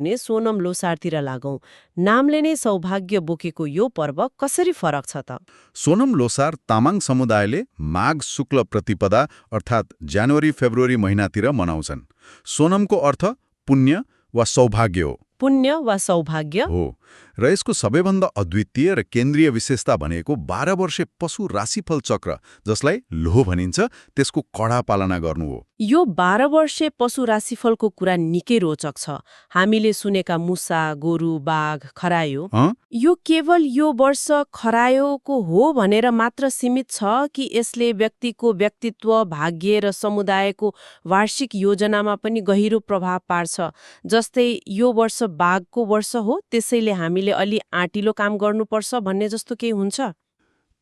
भने सोनम लोसारतिर लागौं। नामले नै सौभाग्य बोकेको यो पर्व कसरी फरक छ त? सोनम लोसार तामाङ समुदायले माघ शुक्ल प्रतिपदा अर्थात् जनवरी फेब्रुअरी महिनातिर मनाउँछन्। सोनमको अर्थ पुण्य वा सौभाग्य हो। पुण्य वा सौभाग्य हो र यसको सबैभन्दा अद्वितीय र केन्द्रीय विशेषता भनेको 12 वर्षे पशु राशिफल चक्र, जसलाई लोह भनिन्छ, त्यसको कडा पालना गर्नु हो। यो 12 वर्षे पशु राशिफलको कुरा निकै रोचक छ। हामीले सुनेका मुसा, गोरु, बाघ, खरायो, यो केवल यो वर्ष खरायोको हो भनेर मात्र सीमित छ कि यसले व्यक्तिको व्यक्तित्व, भाग्य र समुदायको वार्षिक योजनामा पनि गहिरो प्रभाव पार्छ? जस्तै यो वर्ष बाघको वर्ष हो, त्यसैले हामीले अलि आँटिलो काम गर्नुपर्छ भन्ने जस्तो केही हुन्छ?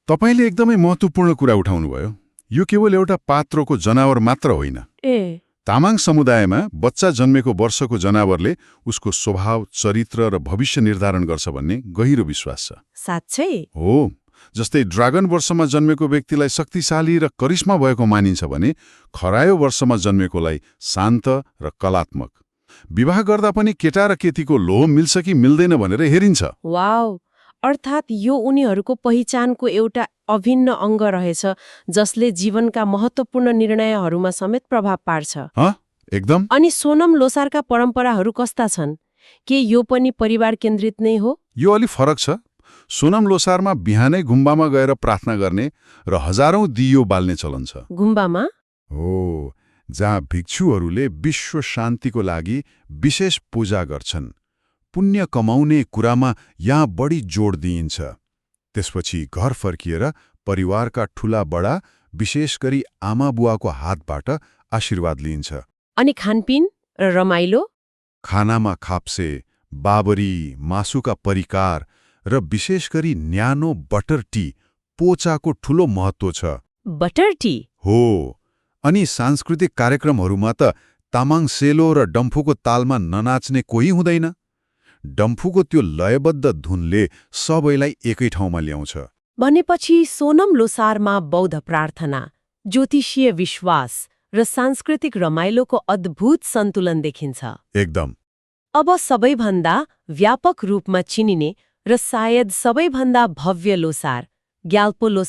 तपाईले एकदमै महत्त्वपूर्ण कुरा उठाउनुभयो। यो केवल एउटा पात्रको जनावर मात्र होइन। तामाङ समुदायमा बच्चा जन्मेको वर्षको जनावरले उसको स्वभाव, चरित्र र भविष्य निर्धारण गर्छ भन्ने गहिरो विश्वास छ। साँच्चै? हो। जस्तै ड्रागन वर्षमा जन्मेको व्यक्तिलाई शक्तिशाली र करिश्मा भएको मानिन्छ भने खरायो वर्षमा जन्मेकोलाई शान्त र कलात्मक। विवाह गर्दा पनि केटा र केटीको लोह मिल्छ कि मिल्दैन भनेर हेरिन्छ। वाउ! अर्थात् यो उनीहरूको पहिचानको एउटा अभिन्न अङ्ग रहेछ, जसले जीवनका महत्त्वपूर्ण निर्णयहरूमा समेत प्रभाव पार्छ। एकदम। अनि सोनम लोसारका परम्पराहरू कस्ता छन्? के यो पनि परिवार केन्द्रित नै हो? यो अलि फरक छ। सोनम लोसारमा बिहानै गुम्बामा गएर प्रार्थना गर्ने र हजारौं दियो बाल्ने चलन छ। गुम्बामा? हो, जहाँ भिक्षुहरूले विश्व शान्तिको लागि विशेष पूजा गर्छन्। पुण्य कमाउने कुरामा यहाँ बढी जोड दिइन्छ। त्यसपछि घर फर्किएर परिवारका ठूला बडा, विशेष गरी आमा बुवाको हातबाट आशीर्वाद लिइन्छ। अनि खानपिन र रमाइलो? खानामा खाप्से, बाबरी, मासुका परिकार र विशेष गरी न्यानो बटर टी, पोचाको ठूलो महत्त्व छ। Butter tea? हो। अनि सांस्कृतिक कार्यक्रमहरूमा त तामाङ सेलो र डम्फुको तालमा ननाच्ने कोही हुँदैन। डम्फुको त्यो लयबद्ध धुनले सबैलाई एकै ठाउँमा ल्याउँछ। भनेपछि सोनम लोसारमा बौद्ध प्रार्थना, ज्योतिषीय विश्वास र सांस्कृतिक रमाइलोको अद्भुत सन्तुलन देखिन्छ। एकदम। अब सबैभन्दा व्यापक रूपमा चिनिने र सायद सबैभन्दा भव्य लोसार, ग्याल्पो लोसार